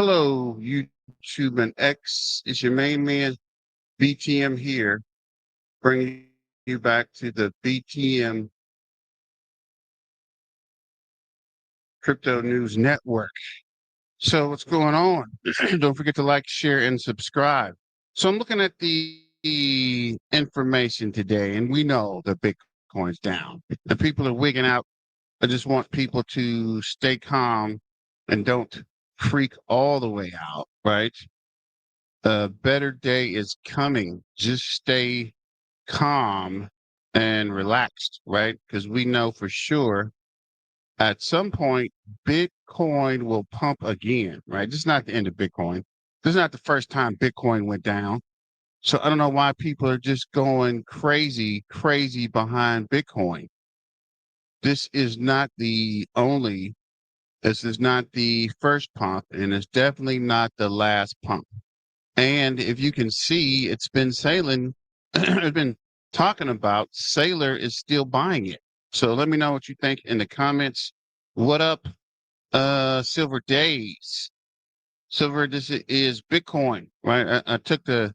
Hello, YouTube and X. It's your main man, BTM here, bringing you back to the BTM Crypto News Network. So, what's going on? Don't forget to like, share, and subscribe. So, I'm looking at the information today, and we know that Bitcoin's down. The people are wigging out. I just want people to stay calm and don't freak all the way out, right? A better day is coming. Just stay calm and relaxed, right? Because we know for sure at some point Bitcoin will pump again, right? This is not the end of Bitcoin. This is not the first time Bitcoin went down. So I don't know why people are just going crazy behind Bitcoin. This is not the only, this is not the first pump, and it's definitely not the last pump. And if you can see, it's been sailing, it's been talking about Saylor is still buying it. So let me know what you think in the comments. What up, Silver Days? Silver, this is Bitcoin, right? I took the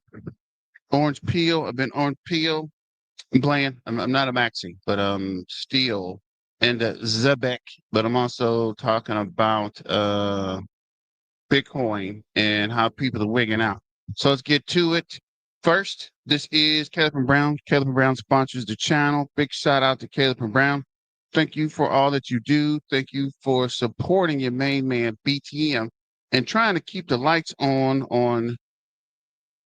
orange peel. I've been orange peel. I'm playing. I'm not a maxi, but steel and Zebek. But I'm also talking about Bitcoin and how people are wigging out. So let's get to it. First, this is Caleb and Brown. Caleb and Brown sponsors the channel. Big shout out to Caleb and Brown. Thank you for all that you do. Thank you for supporting your main man, BTM, and trying to keep the lights on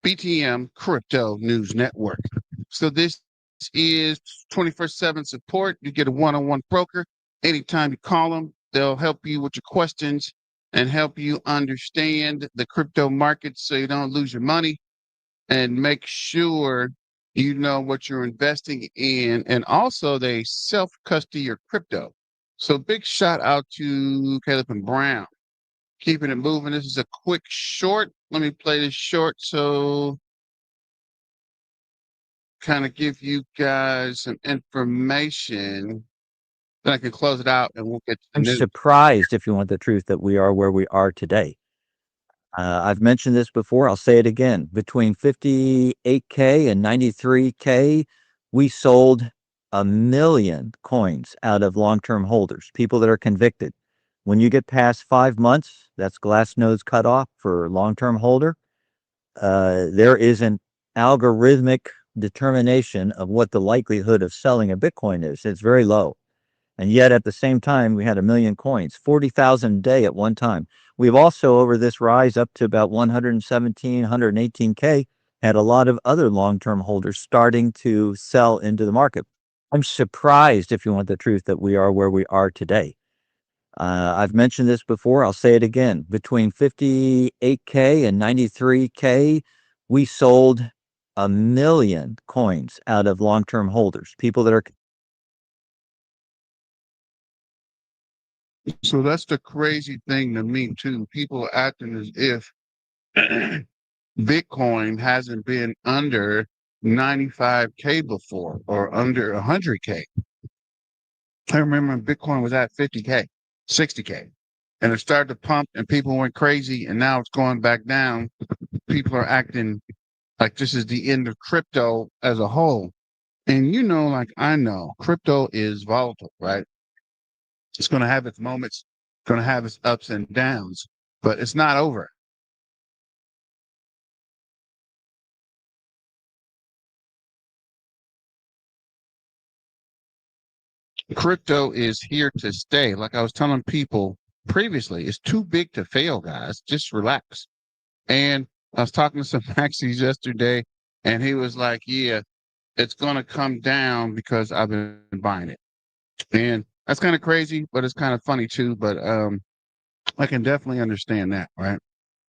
BTM Crypto News Network. So this is 24/7 support. You get a one-on-one broker. Anytime you call them, they'll help you with your questions and help you understand the crypto market so you don't lose your money, and make sure you know what you're investing in. And also they self-custody your crypto. So big shout out to Caleb and Brown. Keeping it moving. This is a quick short. Let me play this short so kind of give you guys some information. Then I can close it out and we'll get to the I'm news. surprised, if you want the truth, that we are where we are today. I've mentioned this before. I'll say it again. Between 58K and 93K, we sold 1 million coins out of long-term holders, people that are convicted. When you get past 5 months, that's Glassnode's cutoff for long-term holder. There is an algorithmic determination of what the likelihood of selling a Bitcoin is. It's very low. And yet at the same time, we had 1 million coins, 40,000 a day at one time. We've also, over this rise up to about 117, 118K, had a lot of other long-term holders starting to sell into the market. I'm surprised, if you want the truth, that we are where we are today. I've mentioned this before. I'll say it again. Between 58K and 93K, we sold 1 million coins out of long-term holders, people that are. So that's the crazy thing to me too. People acting as if Bitcoin hasn't been under 95K before or under 100K. I remember when Bitcoin was at 50K, 60K, and it started to pump and people went crazy, and now it's going back down. People are acting like this is the end of crypto as a whole. And you know, like I know, crypto is volatile, right? It's going to have its moments, going to have its ups and downs, but it's not over. Crypto is here to stay. Like I was telling people previously, it's too big to fail, guys. Just relax. And I was talking to some maxis yesterday, and he was like, yeah, it's going to come down because I've been buying it. And that's kind of crazy, but it's kind of funny too. But I can definitely understand that, right?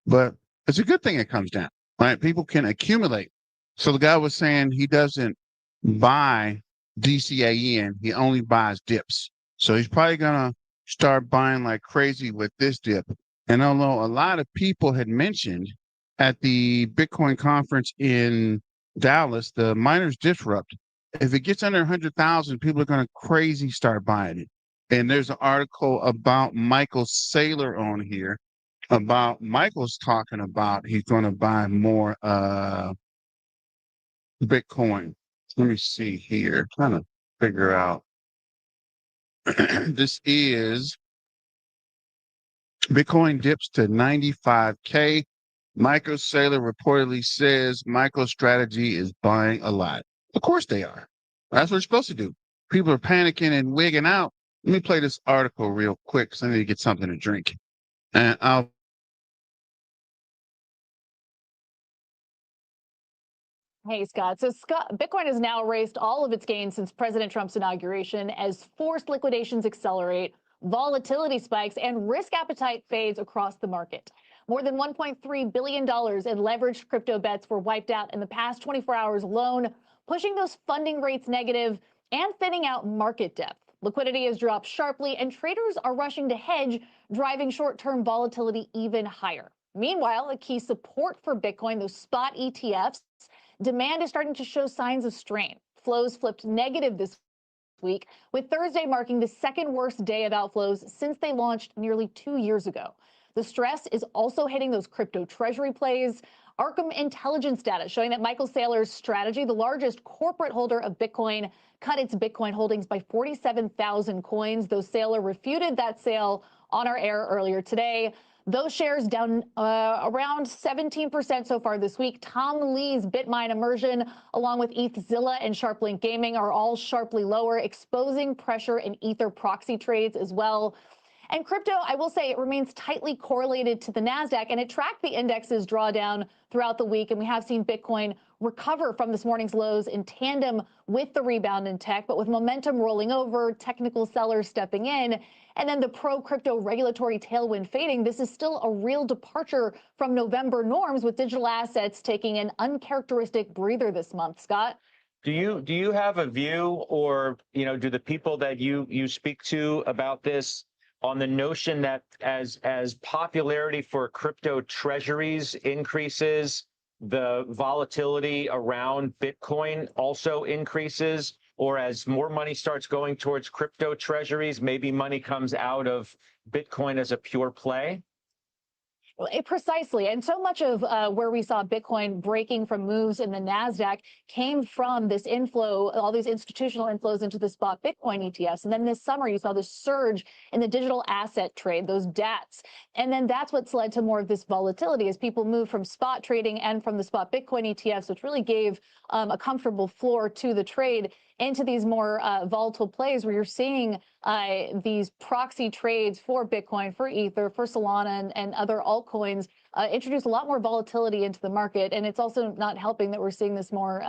But it's a good thing it comes down, right? People can accumulate. So the guy was saying he doesn't buy DCAN, he only buys dips. So he's probably gonna start buying like crazy with this dip. And although a lot of people had mentioned at the Bitcoin conference in Dallas, the miners disrupt. If it gets under 100,000, people are going to crazy start buying it. And there's an article about Michael Saylor on here. about Michael's talking about he's going to buy more Bitcoin. Let me see here. Trying to figure out. This is Bitcoin dips to 95K. Michael Saylor reportedly says Michael's strategy is buying a lot. Of course they are. That's what you're supposed to do. People are panicking and wigging out. Let me play this article real quick because I need to get something to drink. And I'll Hey, Scott. Bitcoin has now erased all of its gains since President Trump's inauguration as forced liquidations accelerate, volatility spikes, and risk appetite fades across the market. More than $1.3 billion in leveraged crypto bets were wiped out in the past 24 hours alone, pushing those funding rates negative and thinning out market depth. Liquidity has dropped sharply, and traders are rushing to hedge, driving short-term volatility even higher. Meanwhile, a key support for Bitcoin, those spot ETFs, demand is starting to show signs of strain. Flows flipped negative this week, with Thursday marking the second worst day of outflows since they launched nearly 2 years ago. The stress is also hitting those crypto treasury plays. Arkham intelligence data showing that Michael Saylor's strategy, the largest corporate holder of Bitcoin, cut its Bitcoin holdings by 47,000 coins, though Saylor refuted that sale on our air earlier today. Those shares down around 17% so far this week. Tom Lee's Bitmine Immersion, along with ETHZilla and SharpLink Gaming, are all sharply lower, exposing pressure in Ether proxy trades as well. And crypto, I will say, it remains tightly correlated to the NASDAQ, and it tracked the index's drawdown throughout the week. And we have seen Bitcoin recover from this morning's lows in tandem with the rebound in tech. But with momentum rolling over, technical sellers stepping in, and then the pro-crypto regulatory tailwind fading, this is still a real departure from November norms, with digital assets taking an uncharacteristic breather this month. Scott? Do you have a view, or do the people that you speak to about this, on the notion that as popularity for crypto treasuries increases, the volatility around Bitcoin also increases, or as more money starts going towards crypto treasuries, maybe money comes out of Bitcoin as a pure play? Precisely. And so much of where we saw Bitcoin breaking from moves in the NASDAQ came from this inflow, all these institutional inflows into the spot Bitcoin ETFs. And then this summer, you saw this surge in the digital asset trade, those DATs. And then that's what's led to more of this volatility as people move from spot trading and from the spot Bitcoin ETFs, which really gave a comfortable floor to the trade, into these more volatile plays where you're seeing these proxy trades for Bitcoin, for Ether, for Solana, and other altcoins introduce a lot more volatility into the market. And it's also not helping that we're seeing this more,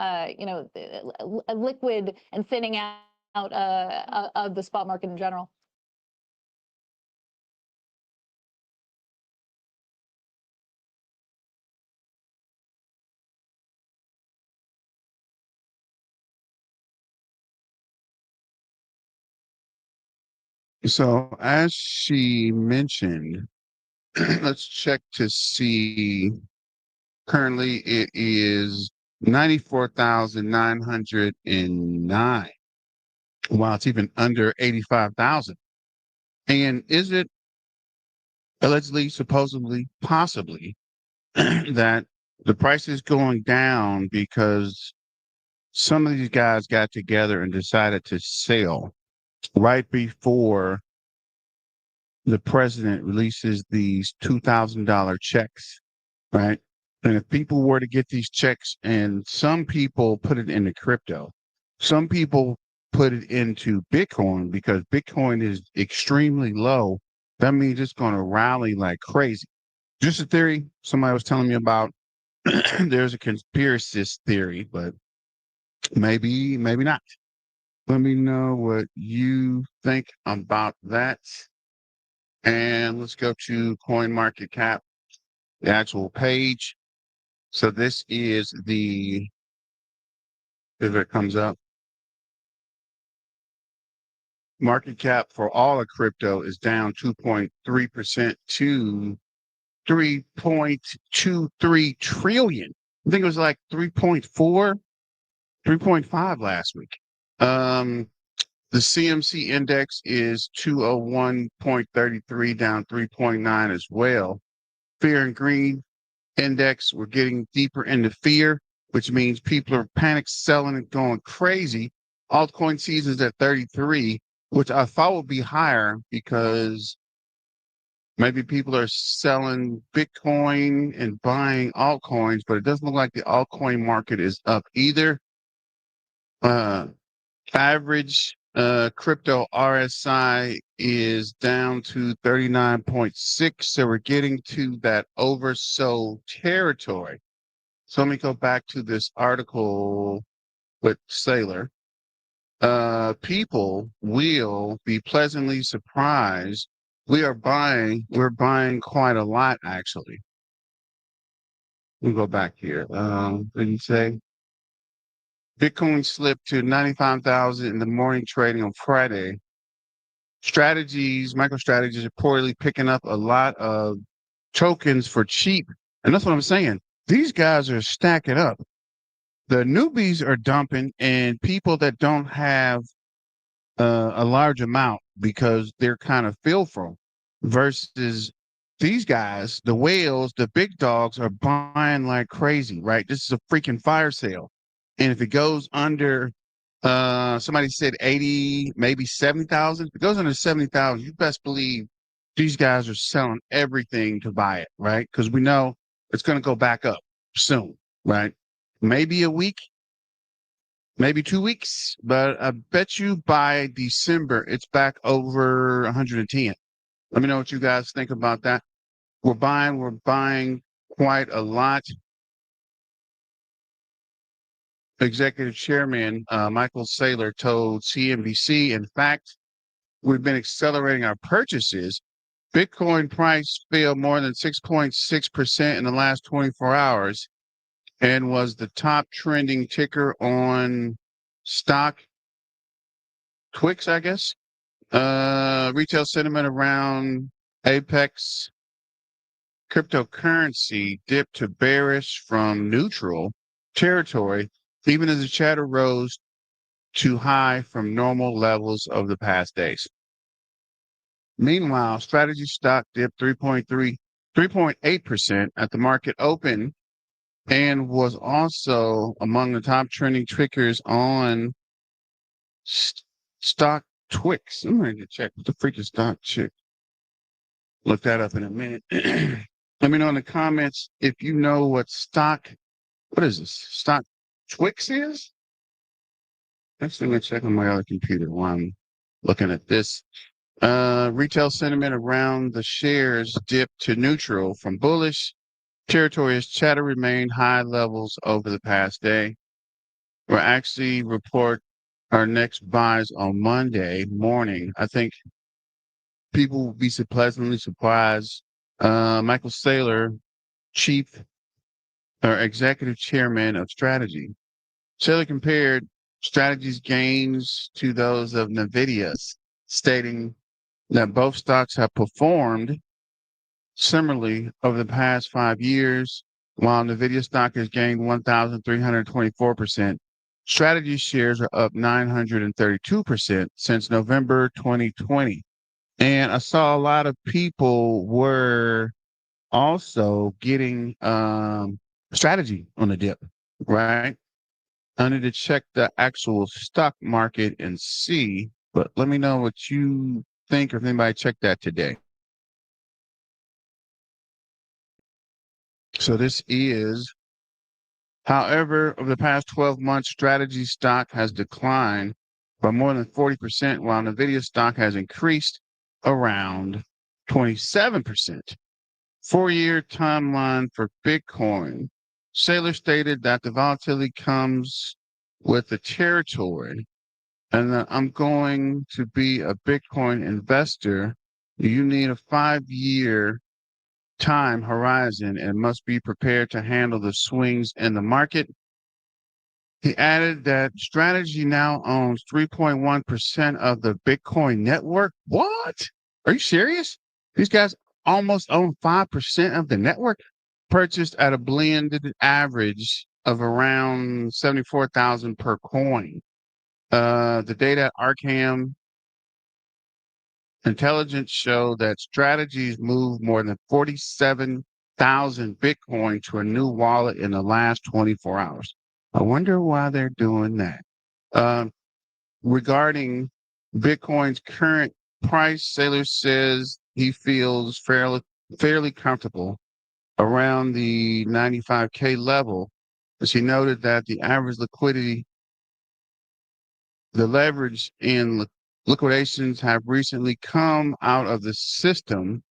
liquid and thinning out of the spot market in general. So as she mentioned, let's check to see. Currently, it is 94,909. Wow, it's even under 85,000. And is it allegedly, supposedly, possibly that the price is going down because some of these guys got together and decided to sell right before the president releases these $2,000 checks, right? And if people were to get these checks, and some people put it into crypto, some people put it into Bitcoin because Bitcoin is extremely low. That means it's going to rally like crazy. Just a theory somebody was telling me about. There's a conspiracist theory, but maybe not. Let me know what you think about that. And let's go to CoinMarketCap, the actual page. So this is if it comes up, market cap for all of crypto is down 2.3% to 3.23 trillion. I think it was like 3.4, 3.5 last week. The CMC index is 201.33, down 3.9 as well. fear and greed index. We're getting deeper into fear, which means people are panic selling and going crazy. Altcoin season is at 33, which I thought would be higher because maybe people are selling Bitcoin and buying altcoins, but it doesn't look like the altcoin market is up either. Average crypto RSI is down to 39.6. So we're getting to that oversold territory. So let me go back to this article with Saylor. People will be pleasantly surprised. We're buying quite a lot actually. Let me go back here. Did you say? Bitcoin slipped to 95,000 in the morning trading on Friday. MicroStrategies are reportedly picking up a lot of tokens for cheap. And that's what I'm saying. These guys are stacking up. The newbies are dumping, and people that don't have a large amount because they're kind of fearful versus these guys, the whales, the big dogs are buying like crazy, right? This is a freaking fire sale. And if it goes under, somebody said 80, maybe 70,000, if it goes under 70,000, you best believe these guys are selling everything to buy it, right? Because we know it's going to go back up soon, right? Maybe a week, maybe 2 weeks, but I bet you by December it's back over 110. Let me know what you guys think about that. We're buying quite a lot. Executive Chairman Michael Saylor told CNBC, in fact, we've been accelerating our purchases. Bitcoin price fell more than 6.6% in the last 24 hours and was the top trending ticker on stock Twix, I guess. Retail sentiment around Apex cryptocurrency dipped to bearish from neutral territory, even as the chatter rose too high from normal levels of the past days. Meanwhile, strategy stock dipped 3.8% at the market open and was also among the top trending tickers on stock Twix. I'm ready to check what the freak is stock chick. Look that up in a minute. Let me know in the comments if you know what what is this? Stock Twix is? Next thing I check on my other computer while I'm looking at this. Retail sentiment around the shares dipped to neutral from bullish territory as chatter remained high levels over the past day. We'll actually report our next buys on Monday morning. I think people will be pleasantly surprised. Michael Saylor, executive chairman of strategy. Saylor compared strategy's gains to those of NVIDIA's, stating that both stocks have performed similarly over the past 5 years. While NVIDIA stock has gained 1,324%, strategy shares are up 932% since November 2020. And I saw a lot of people were also getting strategy on the dip, right? I need to check the actual stock market and see, but let me know what you think or if anybody checked that today. So this is, however, over the past 12 months, strategy stock has declined by more than 40%, while NVIDIA stock has increased around 27%. 4-year timeline for Bitcoin. Saylor stated that the volatility comes with the territory and that I'm going to be a Bitcoin investor. You need a 5-year time horizon and must be prepared to handle the swings in the market. He added that strategy now owns 3.1% of the Bitcoin network. What? Are you serious? These guys almost own 5% of the network, purchased at a blended average of around 74,000 per coin. The data at Arkham Intelligence show that strategies move more than 47 Bitcoin to a new wallet in the last 24 hours. I wonder why they're doing that. Regarding Bitcoin's current price, Saylor says he feels fairly comfortable around the 95K level, as he noted that the average liquidity, the leverage in liquidations have recently come out of the system,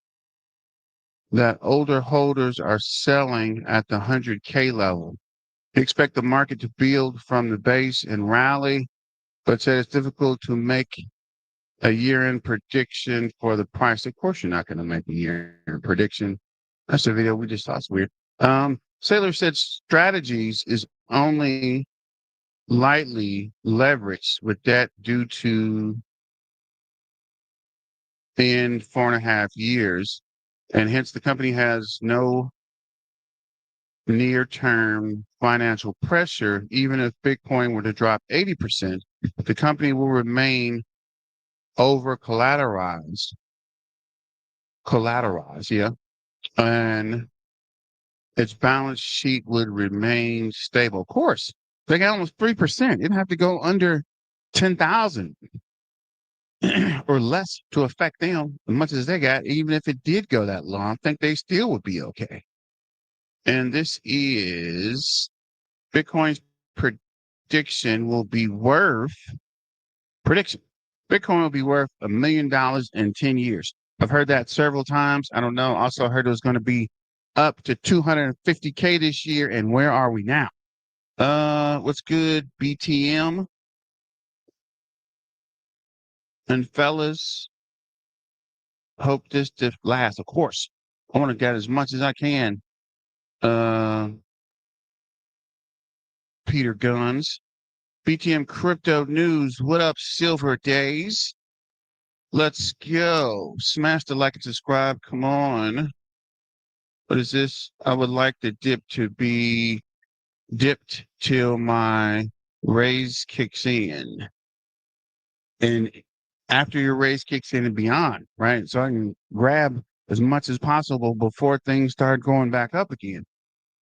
that older holders are selling at the 100K level. He expects the market to build from the base and rally, but said it's difficult to make a year-end prediction for the price. Of course, you're not going to make a year-end prediction. That's the video we just saw. It's weird. Saylor said strategies is only lightly leveraged with debt due to in 4.5 years, and hence the company has no near-term financial pressure. Even if Bitcoin were to drop 80%, the company will remain over collateralized, yeah, and its balance sheet would remain stable. Of course, they got almost 3%. It'd have to go under 10,000 or less to affect them as much as they got. Even if it did go that low, I think they still would be okay. And this is Bitcoin's prediction will be worth prediction. Bitcoin will be worth $1 million in 10 years. I've heard that several times. I don't know. Also heard it was going to be up to 250K this year. And where are we now? What's good, BTM? And fellas, hope this lasts. Of course, I want to get as much as I can. Peter Guns. BTM Crypto News. What up, Silver Days? Let's go. Smash the like and subscribe. Come on. What is this? I would like the dip to be dipped till my raise kicks in. And after your raise kicks in and beyond, right? So I can grab as much as possible before things start going back up again.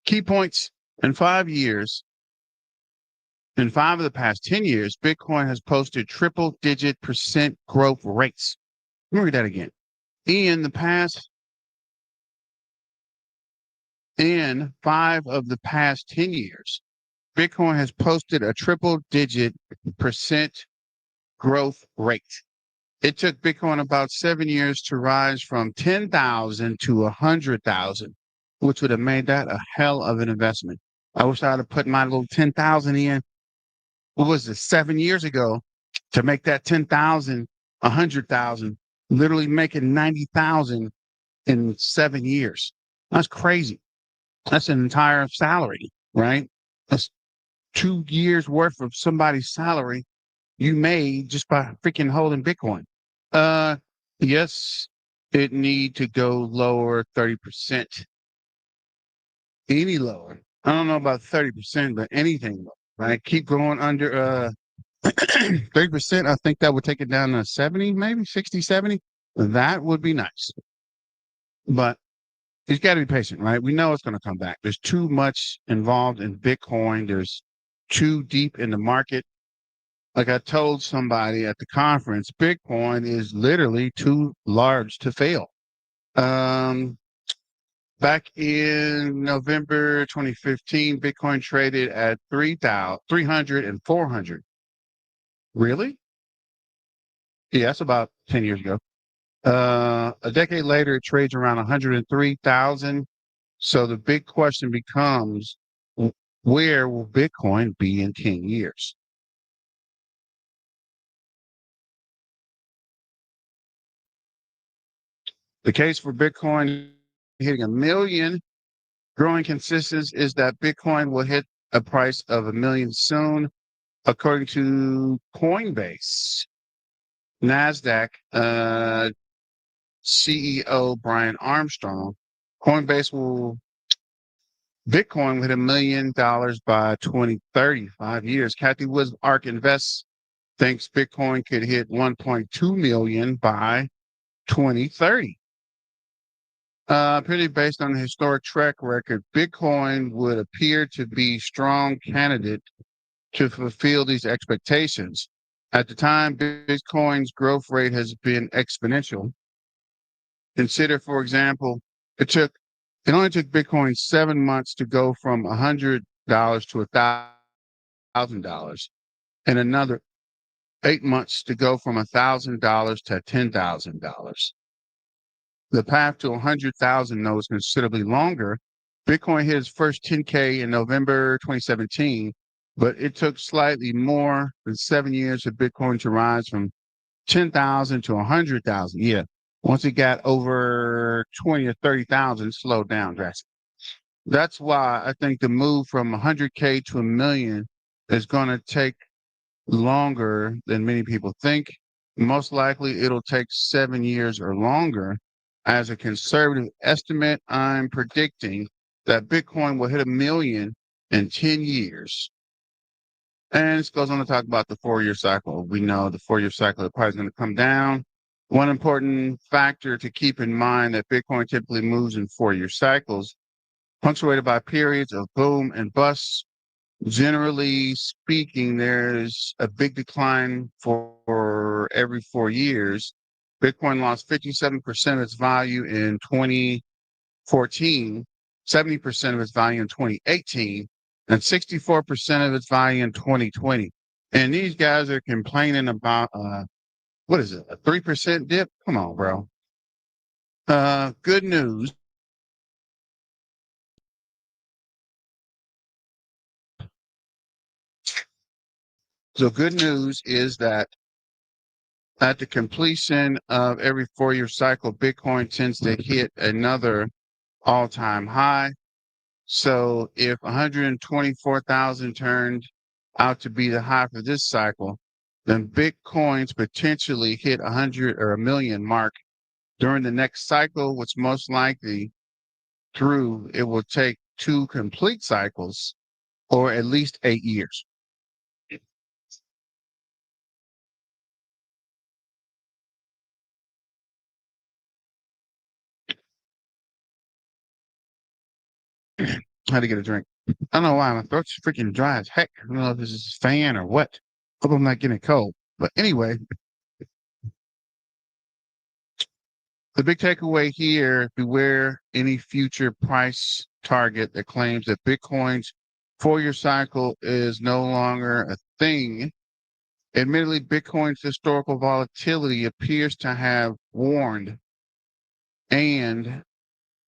Key points: in 5 years, in 5 of the past 10 years, Bitcoin has posted triple-digit percent growth rates. Let me read that again. In 5 of the past 10 years, Bitcoin has posted a triple-digit percent growth rate. It took Bitcoin about 7 years to rise from 10,000 to 100,000, which would have made that a hell of an investment. I wish I would have put my little 10,000 in. What was it, 7 years ago, to make that 10,000, 100,000, literally making 90,000 in 7 years. That's crazy. That's an entire salary, right? That's 2 years worth of somebody's salary you made just by freaking holding Bitcoin. Yes, it need to go lower 30%. Any lower. I don't know about 30%, but anything lower, right? Keep going under 30%. I think that would take it down to 70, maybe 60, 70. That would be nice. But you got to be patient, right? We know it's going to come back. There's too much involved in Bitcoin. There's too deep in the market. Like I told somebody at the conference, Bitcoin is literally too large to fail. Back in November 2015, Bitcoin traded at 300 and 400. Really? Yeah, that's about 10 years ago. A decade later, it trades around 103,000. So the big question becomes, where will Bitcoin be in 10 years? The case for Bitcoin hitting 1 million growing consensus is that Bitcoin will hit a price of 1 million soon, according to Coinbase. NASDAQ CEO Brian Armstrong. Bitcoin will hit $1 million by 2030, 5 years. Kathy Woods, ARK Invest, thinks Bitcoin could hit 1.2 million by 2030. Pretty based on the historic track record, Bitcoin would appear to be strong candidate to fulfill these expectations. At the time, Bitcoin's growth rate has been exponential. Consider, for example, it only took Bitcoin 7 months to go from $100 to $1,000, and another 8 months to go from $1,000 to $10,000. The path to 100,000 though is considerably longer. Bitcoin hit its first 10K in November 2017, but it took slightly more than 7 years for Bitcoin to rise from 10,000 to 100,000. Yeah. Once it got over 20 or 30,000, it slowed down drastically. That's why I think the move from 100K to a million is going to take longer than many people think. Most likely it'll take 7 years or longer. As a conservative estimate, I'm predicting that Bitcoin will hit a million in 10 years. And this goes on to talk about the 4-year cycle. We know the 4-year cycle is probably going to come down. One important factor to keep in mind that Bitcoin typically moves in 4-year cycles, punctuated by periods of boom and bust. Generally speaking, there's a big decline for every 4 years. Bitcoin lost 57% of its value in 2014, 70% of its value in 2018, and 64% of its value in 2020. And these guys are complaining about, what is it, a 3% dip? Come on, bro. Good news. So good news is that at the completion of every 4-year cycle, Bitcoin tends to hit another all-time high. So if 124,000 turned out to be the high for this cycle, then Bitcoins potentially hit 100 or a million mark during the next cycle, which most likely through it will take 2 complete cycles or at least 8 years. Had to get a drink. I don't know why my throat's freaking dry as heck. I don't know if this is fan or what. Hope I'm not getting cold. But anyway, the big takeaway here, beware any future price target that claims that Bitcoin's 4-year cycle is no longer a thing. Admittedly, Bitcoin's historical volatility appears to have warned, and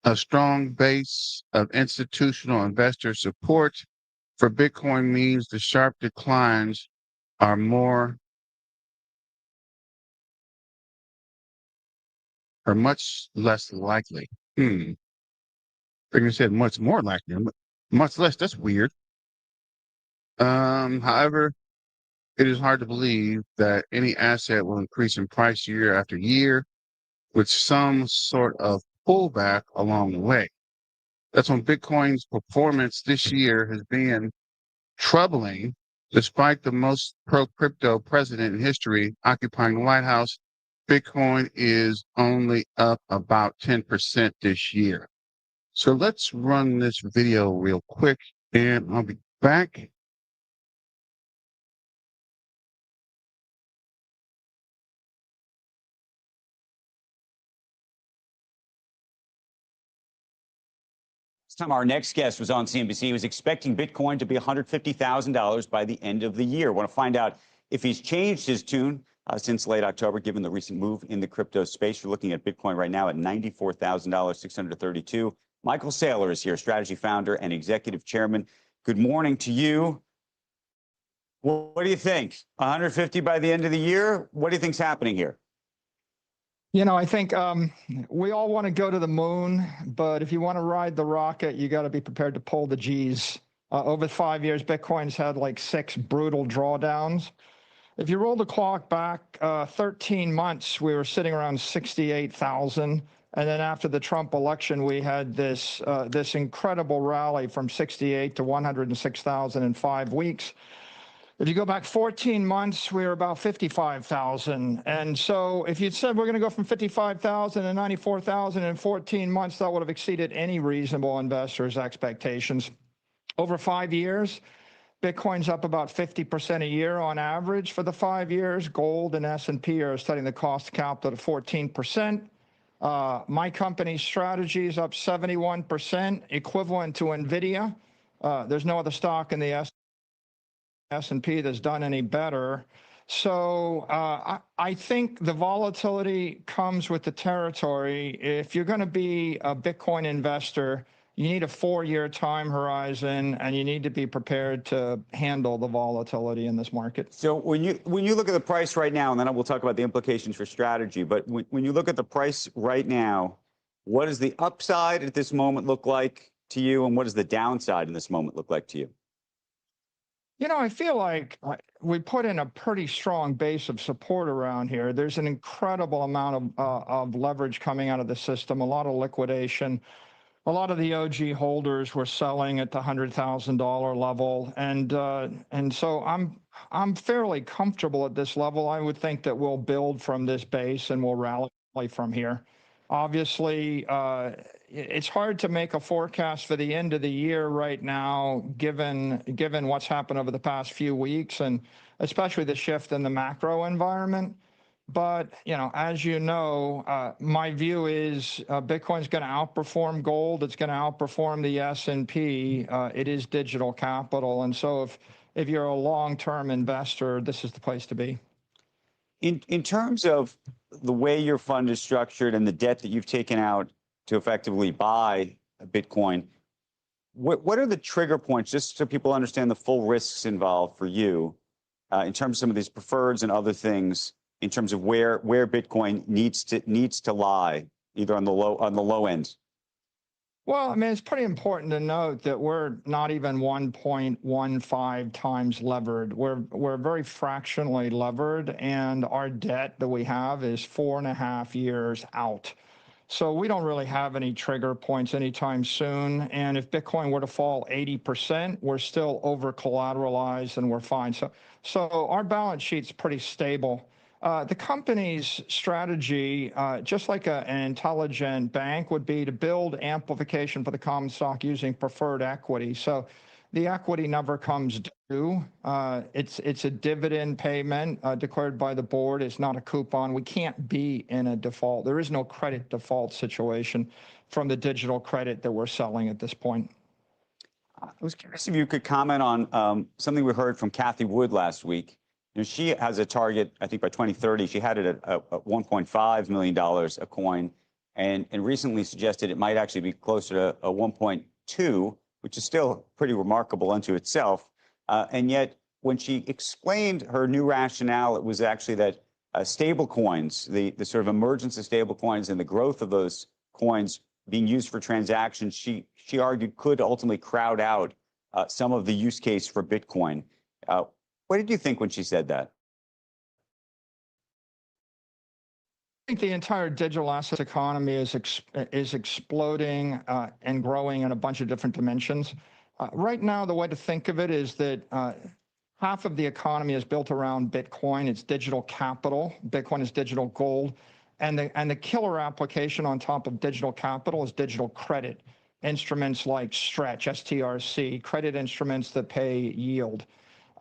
a strong base of institutional investor support for Bitcoin means the sharp declines are much less likely. I think I said much more likely, but much less. That's weird. However, it is hard to believe that any asset will increase in price year after year with some sort of pullback along the way. That's when Bitcoin's performance this year has been troubling. Despite the most pro-crypto president in history occupying the White House, Bitcoin is only up about 10% this year. So let's run this video real quick and I'll be back. Time our next guest was on CNBC. He was expecting Bitcoin to be $150,000 by the end of the year. Want to find out if he's changed his tune since late October, given the recent move in the crypto space. You're looking at Bitcoin right now at $94,632. Michael Saylor is here, strategy founder and executive chairman. Good morning to you. What do you think? 150 by the end of the year? What do you think's happening here? You know, I think we all want to go to the moon, but if you want to ride the rocket, you got to be prepared to pull the G's. Over 5 years, Bitcoin's had like 6 brutal drawdowns. If you roll the clock back 13 months, we were sitting around 68,000. And then after the Trump election, we had this incredible rally from 68 to 106,000 in 5 weeks. If you go back 14 months, we were about 55,000. And so if you'd said we're going to go from 55,000 to 94,000 in 14 months, that would have exceeded any reasonable investor's expectations. Over 5 years, Bitcoin's up about 50% a year on average for the 5 years. Gold and S&P are studying the cost of capital at 14%. My company's strategy is up 71%, equivalent to NVIDIA. There's no other stock in the S&P that's done any better. So I think the volatility comes with the territory. If you're going to be a Bitcoin investor, you need a 4-year time horizon, and you need to be prepared to handle the volatility in this market. So when you look at the price right now, and then we'll talk about the implications for strategy, but when you look at the price right now, what does the upside at this moment look like to you, and what does the downside in this moment look like to you? You know, I feel like we put in a pretty strong base of support around here. There's an incredible amount of leverage coming out of the system, a lot of liquidation. A lot of the OG holders were selling at the $100,000 level, and so I'm fairly comfortable at this level. I would think that we'll build from this base and we'll rally from here. Obviously, it's hard to make a forecast for the end of the year right now, given what's happened over the past few weeks, and especially the shift in the macro environment. But, you know, as you know, my view is Bitcoin's going to outperform gold. It's going to outperform the S&P. It is digital capital. And so if you're a long-term investor, this is the place to be. In terms of the way your fund is structured and the debt that you've taken out to effectively buy Bitcoin, what are the trigger points, just so people understand the full risks involved for you in terms of some of these preferreds and other things, in terms of where Bitcoin needs to lie, either on the low end? Well, I mean, it's pretty important to note that we're not even 1.15 times levered. We're very fractionally levered, and our debt that we have is 4.5 years out. So we don't really have any trigger points anytime soon. And if Bitcoin were to fall 80%, we're still over collateralized and we're fine. So our balance sheet's pretty stable. The company's strategy, just like an intelligent bank, would be to build amplification for the common stock using preferred equity. So the equity never comes due. It's a dividend payment declared by the board. It's not a coupon. We can't be in a default. There is no credit default situation from the digital credit that we're selling at this point. I was curious if you could comment on something we heard from Cathie Wood last week. You know, she has a target, I think by 2030, she had it at $1.5 million a coin, and recently suggested it might actually be closer to a 1.2, which is still pretty remarkable unto itself. And yet, when she explained her new rationale, it was actually that stable coins, the sort of emergence of stable coins and the growth of those coins being used for transactions, she argued could ultimately crowd out some of the use case for Bitcoin. What did you think when she said that? I think the entire digital assets economy is exploding and growing in a bunch of different dimensions. Right now, the way to think of it is that half of the economy is built around Bitcoin. It's digital capital. Bitcoin is digital gold. And the killer application on top of digital capital is digital credit. Instruments like Stretch, STRC, credit instruments that pay yield.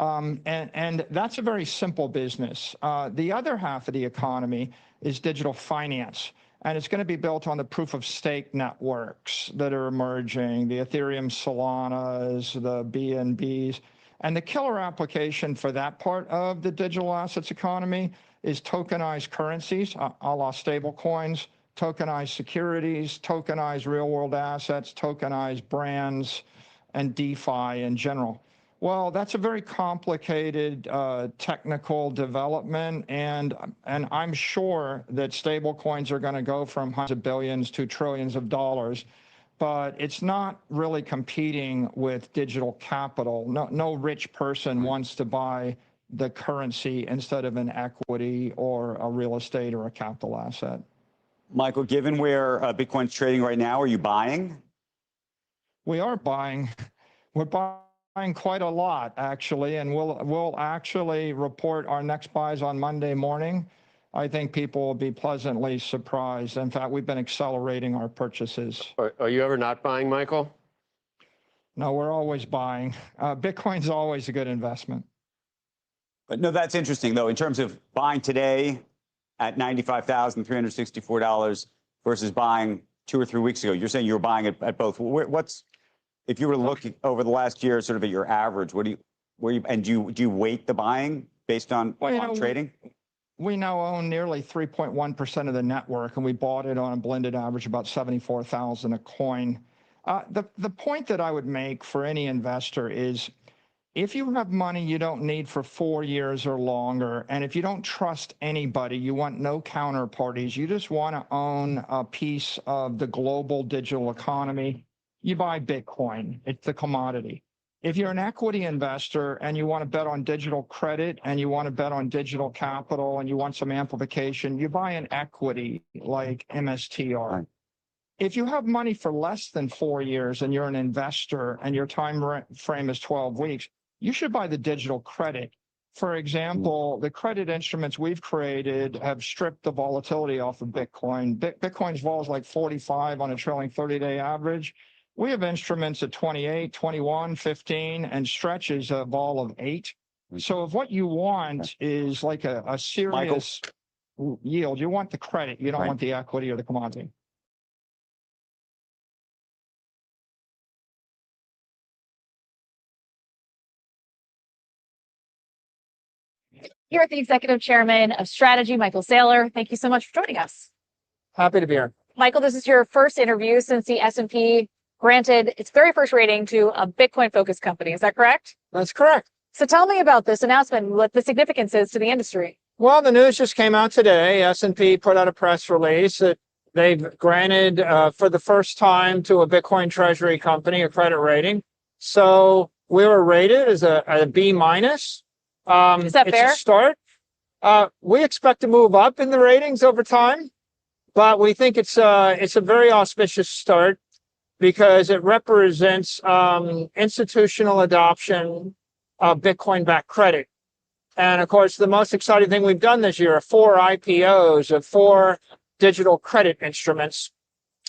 And that's a very simple business. The other half of the economy is digital finance, and it's going to be built on the proof of stake networks that are emerging, the Ethereum Solanas, the BNBs. And the killer application for that part of the digital assets economy is tokenized currencies, a la stable coins, tokenized securities, tokenized real-world assets, tokenized brands, and DeFi in general. Well, that's a very complicated technical development, and I'm sure that stable coins are going to go from hundreds of billions to trillions of dollars, but it's not really competing with digital capital. No rich person wants to buy the currency instead of an equity or a real estate or a capital asset. Michael, given where Bitcoin's trading right now, are you buying? We are buying. We're buying quite a lot, actually, and we'll actually report our next buys on Monday morning. I think people will be pleasantly surprised. In fact, we've been accelerating our purchases. Are you ever not buying, Michael? No, we're always buying. Bitcoin's always a good investment. But no, that's interesting, though, in terms of buying today at $95,364 versus buying 2 or 3 weeks ago. You're saying you were buying it at both. What's, if you were looking over the last year, sort of at your average, do you weight the buying based on, trading? We now own nearly 3.1% of the network, and we bought it on a blended average about 74,000 a coin. The point that I would make for any investor is, if you have money you don't need for 4 years or longer, and if you don't trust anybody, you want no counterparties, you just want to own a piece of the global digital economy, you buy Bitcoin. It's the commodity. If you're an equity investor and you want to bet on digital credit and you want to bet on digital capital and you want some amplification, you buy an equity like MSTR. Right. If you have money for less than 4 years and you're an investor and your time frame is 12 weeks, you should buy the digital credit. For example, the credit instruments we've created have stripped the volatility off of Bitcoin. Bitcoin's vol is like 45 on a trailing 30-day average. We have instruments at 28, 21, 15, and stretches a vol of 8. So if what you want is like a serious yield, you want the credit, you don't want the equity or the commodity. Here at the Executive Chairman of Strategy, Michael Saylor. Thank you so much for joining us. Happy to be here. Michael, this is your first interview since the S&P granted its very first rating to a Bitcoin-focused company. Is that correct? That's correct. So tell me about this announcement and what the significance is to the industry. Well, the news just came out today. S&P put out a press release that they've granted for the first time to a Bitcoin treasury company a credit rating. So we were rated as a B minus. Is that fair? It's a start. We expect to move up in the ratings over time, but we think it's a very auspicious start because it represents institutional adoption of Bitcoin-backed credit. And of course, the most exciting thing we've done this year are 4 IPOs of 4 digital credit instruments: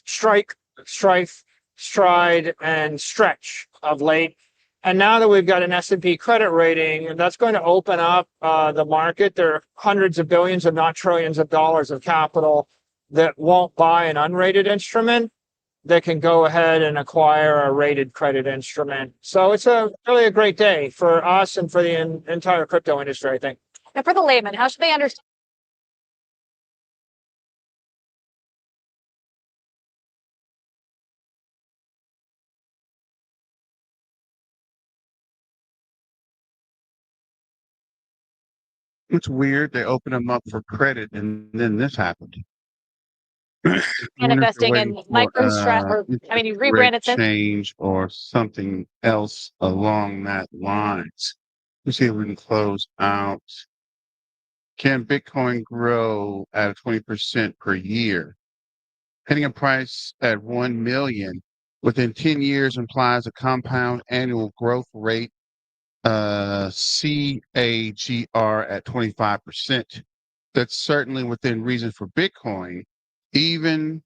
Strike, Strife, Stride, and Stretch of late. And now that we've got an S&P credit rating, that's going to open up the market. There are hundreds of billions, if not trillions of dollars of capital that won't buy an unrated instrument that can go ahead and acquire a rated credit instrument. So it's really a great day for us and for the entire crypto industry, I think. And for the layman, how should they understand? It's weird. They open them up for credit and then this happened. And investing in you rebranded since. Change or something else along that lines. Let's see if we can close out. Can Bitcoin grow at 20% per year? Hitting a price at 1 million within 10 years implies a compound annual growth rate, CAGR, at 25%. That's certainly within reason for Bitcoin, even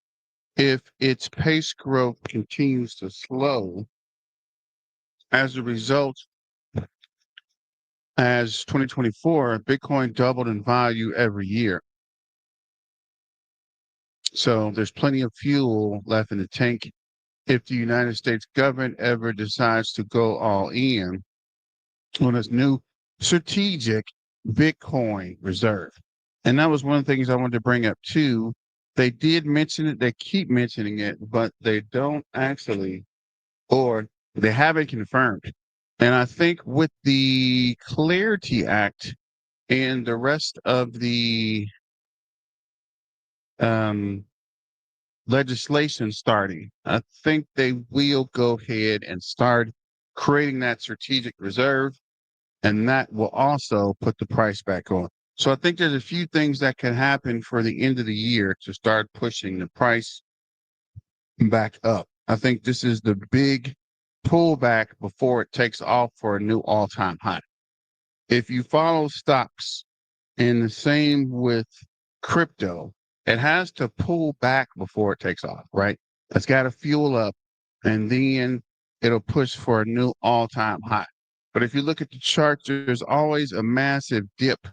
if its pace growth continues to slow. As a result, as 2024, Bitcoin doubled in value every year. So there's plenty of fuel left in the tank if the United States government ever decides to go all in on this new strategic Bitcoin reserve. And that was one of the things I wanted to bring up too. They did mention it, they keep mentioning it, but they don't actually, or they haven't confirmed. And I think with the Clarity Act and the rest of the legislation starting, I think they will go ahead and start creating that strategic reserve, and that will also put the price back on. So I think there's a few things that can happen for the end of the year to start pushing the price back up. I think this is the big pullback before it takes off for a new all-time high. If you follow stocks, and the same with crypto, it has to pull back before it takes off, right? It's got to fuel up, and then it'll push for a new all-time high. But if you look at the charts, there's always a massive dip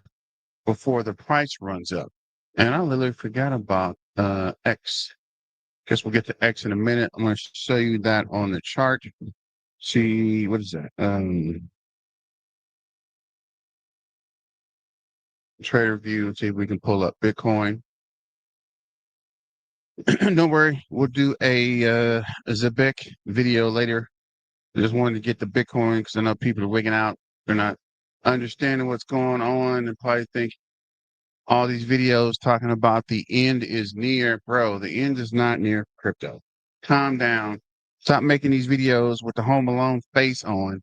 before the price runs up. And I literally forgot about X. Guess we'll get to X in a minute. I'm going to show you that on the chart. See, what is that? Trader view, see if we can pull up Bitcoin. Don't worry, we'll do a Zabek video later. I just wanted to get the Bitcoin because I know people are wigging out. They're not understanding what's going on and probably think all these videos talking about the end is near. Bro, the end is not near crypto. Calm down. Stop making these videos with the Home Alone face on,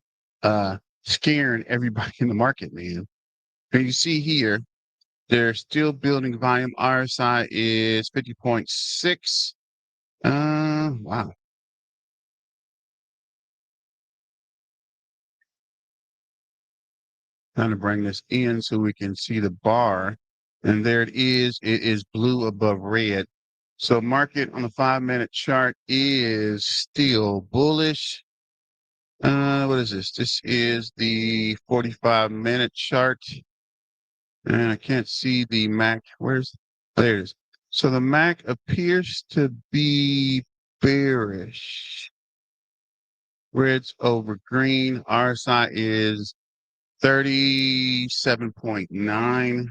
scaring everybody in the market, man. And you see here, they're still building volume. RSI is 50.6. Wow. Trying to bring this in so we can see the bar. And there it is. It is blue above red. So market on the 5-minute chart is still bullish. What is this? This is the 45-minute chart. And I can't see the MAC. There it is. So the MAC appears to be bearish. Red's over green. RSI is 37.9.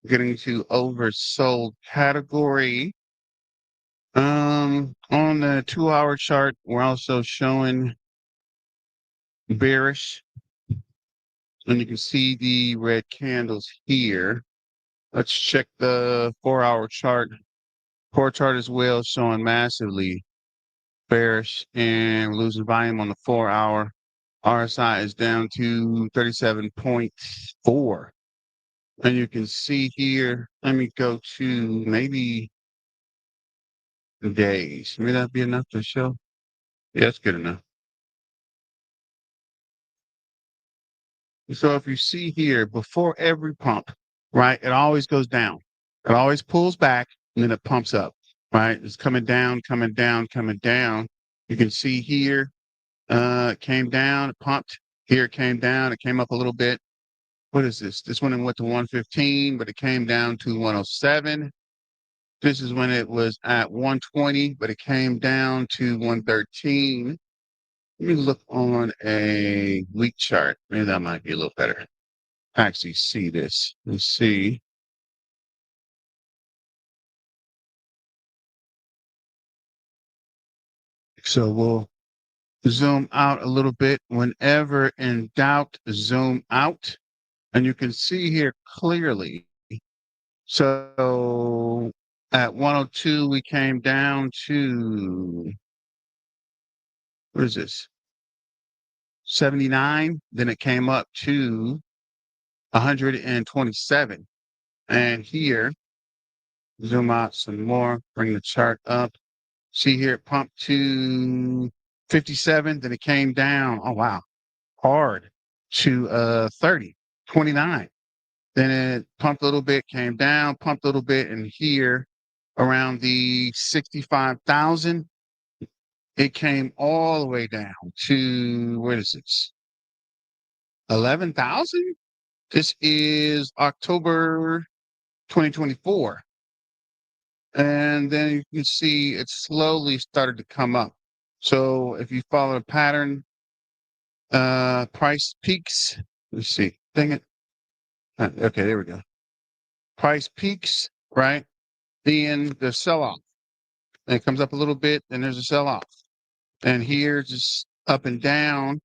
Getting to oversold category. On the 2-hour chart, we're also showing bearish. And you can see the red candles here. Let's check the 4-hour chart. 4 chart as well, showing massively bearish and losing volume on the 4-hour. RSI is down to 37.4. And you can see here, let me go to maybe days. May that be enough to show? Yeah, that's good enough. So if you see here, before every pump, right, it always goes down. It always pulls back and then it pumps up, right? It's coming down, coming down, coming down. You can see here, it came down, it pumped. Here it came down, it came up a little bit. What is this? This one went to 115, but it came down to 107. This is when it was at 120, but it came down to 113. Let me look on a week chart. Maybe that might be a little better. Actually see this. Let's see. So we'll zoom out a little bit. Whenever in doubt, zoom out. And you can see here clearly. So at 102, we came down to, what is this? 79. Then it came up to 127. And here, zoom out some more, bring the chart up. See here, it pumped to 57, then it came down. Oh, wow. Hard to 30, 29. Then it pumped a little bit, came down, pumped a little bit, and here around the 65,000, it came all the way down to, what is this? 11,000? This is October 2024. And then you can see it slowly started to come up. So if you follow the pattern, price peaks. Let's see. Dang it. Okay, there we go. Price peaks, right? Then the sell-off. And it comes up a little bit, then there's a sell-off. And here, just up and down.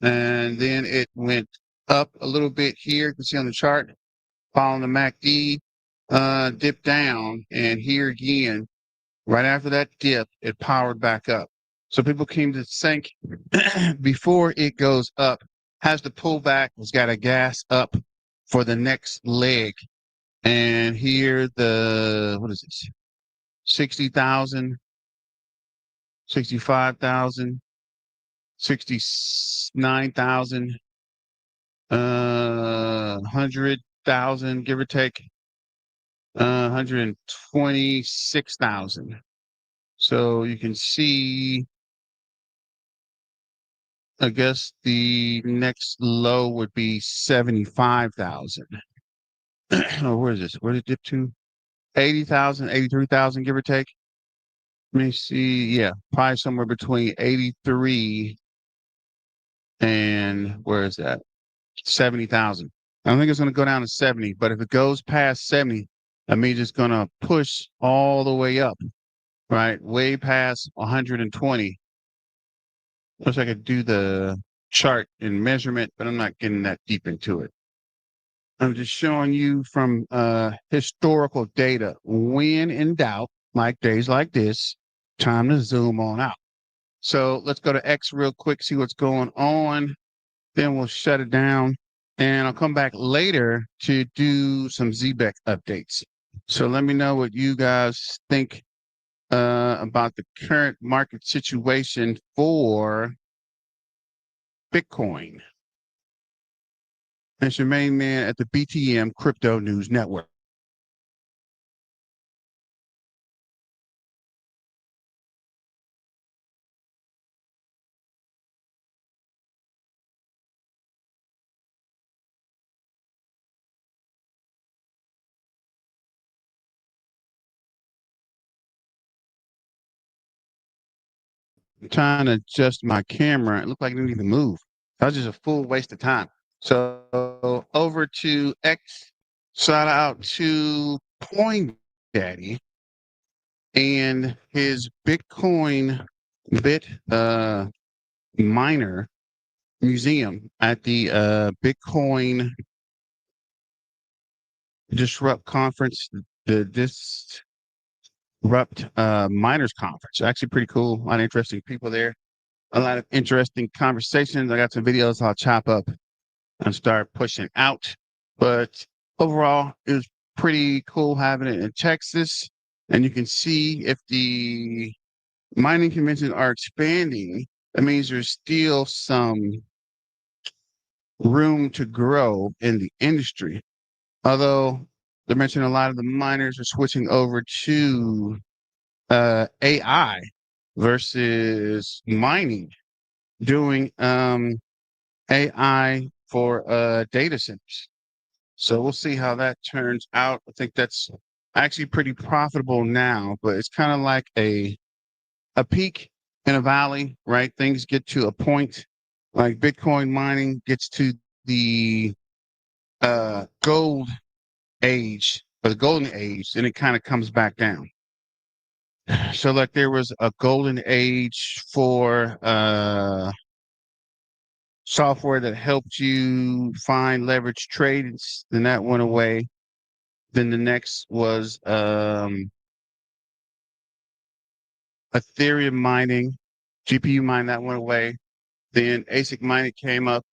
And then it went up a little bit here. You can see on the chart, following the MACD, dipped down. And here again, right after that dip, it powered back up. So people came to think before it goes up, has to pull back, has got to gas up for the next leg. And here what is this? 60,000, 65,000. 69,000, 100,000, give or take, 126,000. So you can see, I guess the next low would be 75,000. Oh, where is this? Where did it dip to? 80,000, 83,000, give or take. Let me see. Yeah, probably somewhere between 83 and where is that? 70,000. I don't think it's going to go down to 70, but if it goes past 70, that means it's going to push all the way up, right? Way past 120. Wish I could do the chart and measurement, but I'm not getting that deep into it. I'm just showing you from historical data. When in doubt, like days like this, time to zoom on out. So let's go to X real quick, see what's going on. Then we'll shut it down. And I'll come back later to do some ZBEC updates. So let me know what you guys think about the current market situation for Bitcoin. That's your main man at the BTM Crypto News Network. I'm trying to adjust my camera. It looked like it didn't even move. That was just a full waste of time. So over to X. Shout out to Daddy and his Bitcoin miner museum at the Bitcoin Disrupt conference, the Disrupt Miners Conference. Actually pretty cool. A lot of interesting people there. A lot of interesting conversations. I got some videos I'll chop up and start pushing out. But overall, it was pretty cool having it in Texas. And you can see if the mining conventions are expanding, that means there's still some room to grow in the industry. Although they mentioned a lot of the miners are switching over to AI versus mining, doing AI for data centers. So we'll see how that turns out. I think that's actually pretty profitable now, but it's kind of like a peak in a valley, right? Things get to a point like Bitcoin mining gets to the gold age or the golden age, and it kind of comes back down. So like there was a golden age for software that helped you find leverage trades, then that went away. Then the next was Ethereum mining, GPU mining, that went away. Then ASIC mining came up.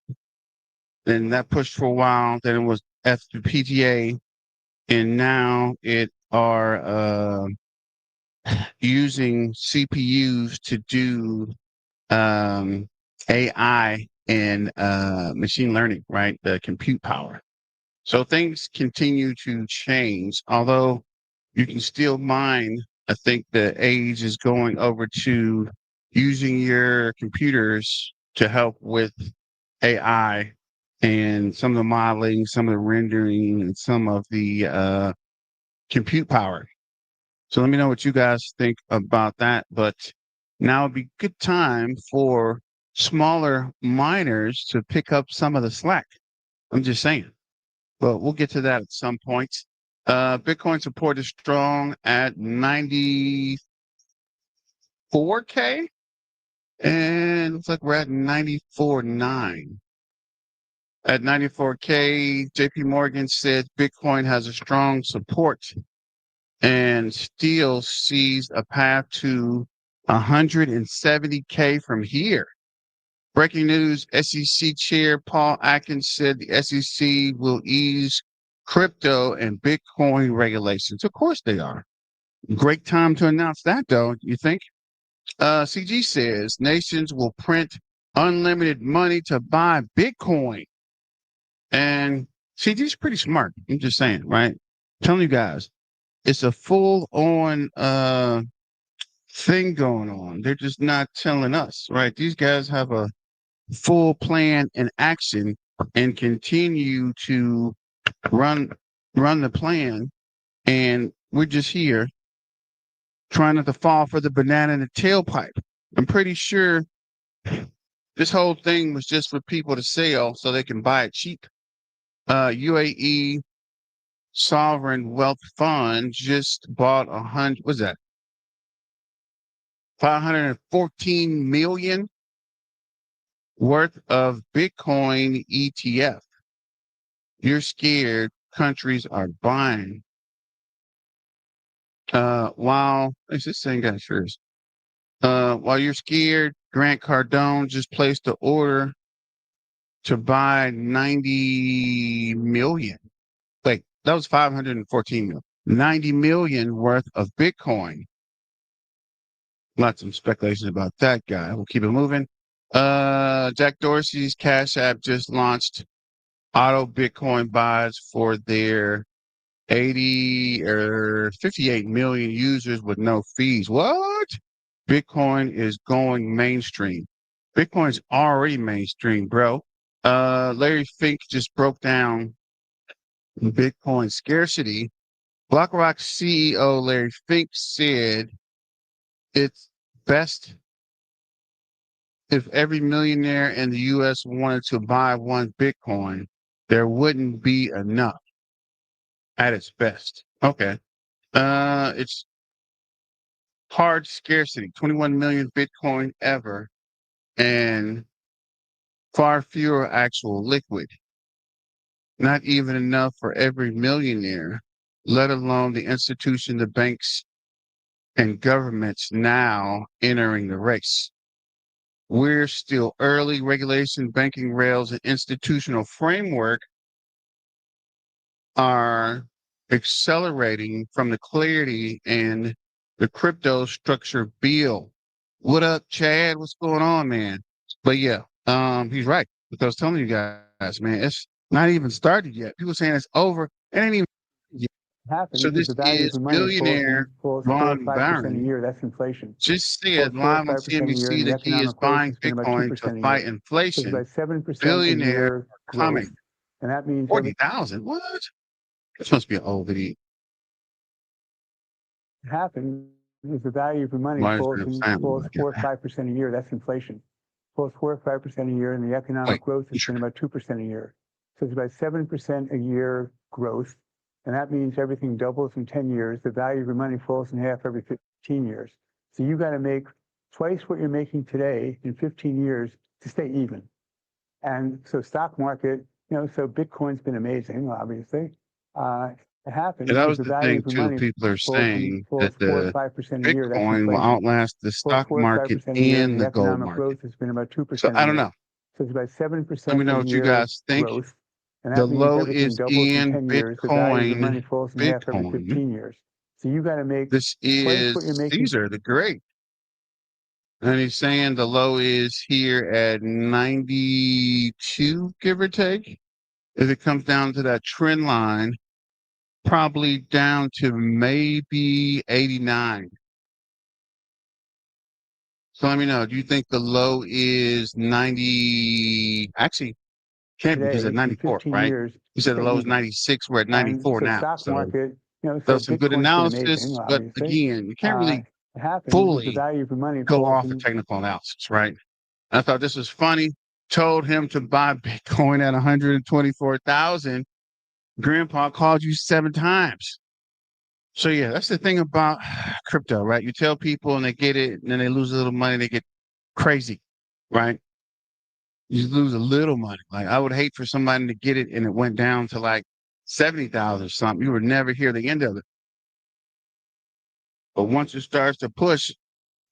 Then that pushed for a while. Then it was FPGA, and now it are using CPUs to do AI and machine learning, right? The compute power. So things continue to change, although you can still mine. I think the age is going over to using your computers to help with AI and some of the modeling, some of the rendering, and some of the compute power. So let me know what you guys think about that. But now would be a good time for smaller miners to pick up some of the slack. I'm just saying. But we'll get to that at some point. Bitcoin support is strong at 94K. And looks like we're at 94.9. At 94K, JP Morgan said Bitcoin has a strong support and still sees a path to 170K from here. Breaking news, SEC Chair Paul Atkins said the SEC will ease crypto and Bitcoin regulations. Of course they are. Great time to announce that, though, you think? CG says nations will print unlimited money to buy Bitcoin. And CG's pretty smart. I'm just saying, right? I'm telling you guys, it's a full on thing going on. They're just not telling us, right? These guys have a full plan and action and continue to run the plan. And we're just here trying not to fall for the banana in the tailpipe. I'm pretty sure this whole thing was just for people to sell so they can buy it cheap. UAE Sovereign Wealth Fund just bought 514 million worth of Bitcoin ETF. You're scared countries are buying. While this thing got yours. While you're scared, Grant Cardone just placed an order to buy 90 million. Wait, that was 514 million. 90 million worth of Bitcoin. Lots of speculation about that guy. We'll keep it moving. Jack Dorsey's Cash App just launched auto Bitcoin buys for their 80 or 58 million users with no fees. What? Bitcoin is going mainstream. Bitcoin's already mainstream, bro. Larry Fink just broke down Bitcoin scarcity. BlackRock CEO Larry Fink said it's best if every millionaire in the U.S. wanted to buy one Bitcoin, there wouldn't be enough at its best. Okay. It's hard scarcity, 21 million Bitcoin ever, and far fewer actual liquid. Not even enough for every millionaire, let alone the institution, the banks, and governments now entering the race. We're still early. Regulation, banking rails, and institutional framework are accelerating from the clarity and the crypto structure bill. What up, Chad? What's going on, man? But yeah, he's right. Because I was telling you guys, man, it's not even started yet. People saying it's over. It ain't even yet. So this is billionaire Ron Barron year. That's inflation. just said live on CNBC that he is buying Bitcoin to fight inflation. About 7% Billionaire coming. and that means 40,000. What? This must be an old video. Happen is the value of your money Why is falls, there a in, family falls like 4 or that? 5% a year. That's inflation. Falls 4 or 5% a year, and the economic Wait, growth has been about 2% a year. So it's about 7% a year growth, and that means everything doubles in 10 years. The value of your money falls in half every 15 years. So you got to make twice what you're making today in 15 years to stay even. And so stock market, so Bitcoin's been amazing, obviously. It happens. And that was the the value thing of your too. money People are saying falls that 4 or the 5% a year. That's Bitcoin will inflation. outlast the stock 4 or market 5% a year, and and the the gold economic market. growth has been about 2% So a I don't year. know. So it's about 7% Let me know a what you year guys think. growth, and The that means low everything is doubles in in 10 years. The value of your money Bitcoin. falls in half every 15 years. So you got to make This twice what you're is making. Caesar the Great. And he's saying the low is here at 92, give or take. If it comes down to that trend line, probably down to maybe 89. So let me know. Do you think the low is 90? Actually, can't be because Today, at in 94, 15 right? years, You said the stay low is even. 96. We're at And 94 so now. stock So market, that so was some good Bitcoin's been amazing, analysis. But obviously. again, you can't really It happens is the fully value of your money go falls off of in, technical analysis, right? I thought this was funny. Told him to buy Bitcoin at 124,000. Grandpa called you 7 times. So yeah, that's the thing about crypto, right? You tell people and they get it, and then they lose a little money, they get crazy, right? You lose a little money. Like I would hate for somebody to get it and it went down to like 70,000 or something. You would never hear the end of it. But once it starts to push,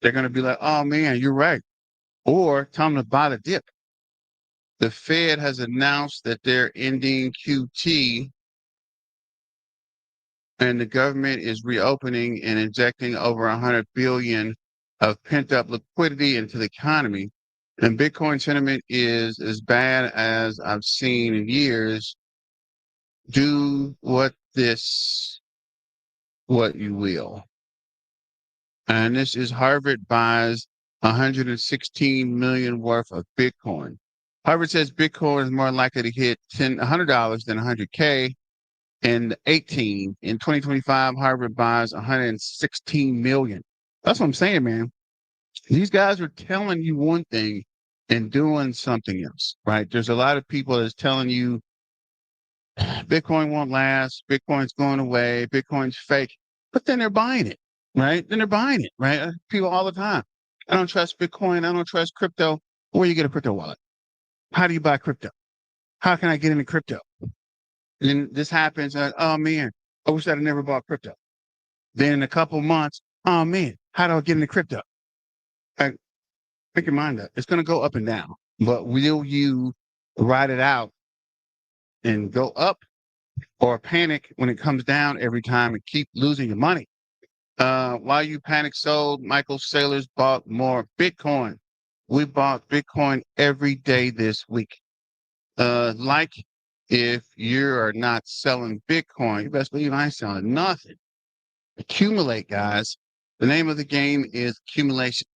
they're gonna be like, oh man, you're right. Or tell them to buy the dip. The Fed has announced that they're ending QT and the government is reopening and injecting over 100 billion of pent-up liquidity into the economy. and Bitcoin sentiment is as bad as I've seen in years. Do what you will. And this is Harvard buys 116 million worth of Bitcoin. Harvard says Bitcoin is more likely to hit $100 than 100K. In 2025, Harvard buys 116 million. That's what I'm saying, man. These guys are telling you one thing and doing something else, right? There's a lot of people that's telling you Bitcoin won't last, Bitcoin's going away, Bitcoin's fake, but then they're buying it, right? Then they're buying it, right? People all the time. I don't trust Bitcoin. I don't trust crypto. Where you get a crypto wallet? How do you buy crypto? How can I get into crypto? And then this happens. Oh man, I wish I'd never bought crypto. Then in a couple months, oh man, how do I get into crypto? Make your mind up. It's going to go up and down, but will you ride it out and go up or panic when it comes down every time and keep losing your money? While you panic sold, Michael Saylor's bought more Bitcoin. We bought Bitcoin every day this week. Like if you are not selling Bitcoin, you best believe I ain't selling nothing. Accumulate, guys. The name of the game is accumulation.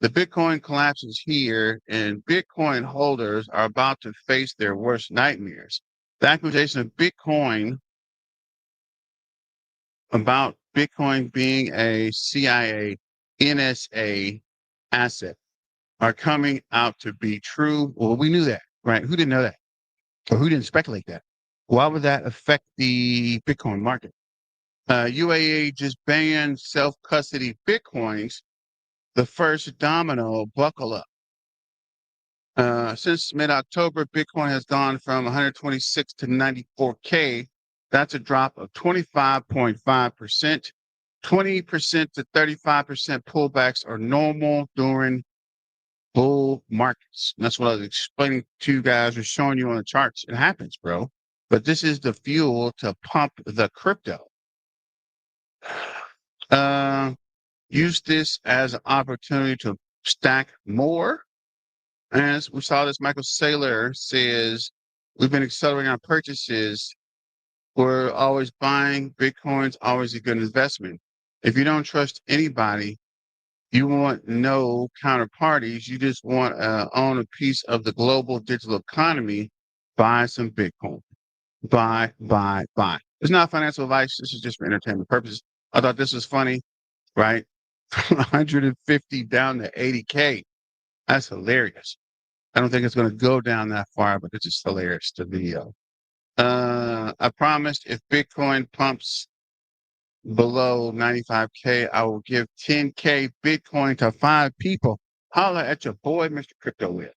The Bitcoin collapse is here, and Bitcoin holders are about to face their worst nightmares. The accusation of Bitcoin about Bitcoin being a CIA, NSA asset are coming out to be true. Well, we knew that, right? Who didn't know that? Or who didn't speculate that? Why would that affect the Bitcoin market? UAE just banned self-custody Bitcoins, the first domino. Buckle up. Since mid-October, Bitcoin has gone from 126 to 94K. That's a drop of 25.5%. 20% to 35% pullbacks are normal during bull markets. And that's what I was explaining to you guys or showing you on the charts. It happens, bro. But this is the fuel to pump the crypto. Use this as an opportunity to stack more. As we saw this, Michael Saylor says, we've been accelerating our purchases. We're always buying. Bitcoin's always a good investment. If you don't trust anybody, you want no counterparties. You just want to own a piece of the global digital economy. Buy some Bitcoin. Buy. It's not financial advice. This is just for entertainment purposes. I thought this was funny, right? 150 down to 80K. That's hilarious. I don't think it's going to go down that far, but it's just hilarious, the video. I promised if Bitcoin pumps below 95K, I will give 10K Bitcoin to 5 people. Holla at your boy, Mr. Crypto With.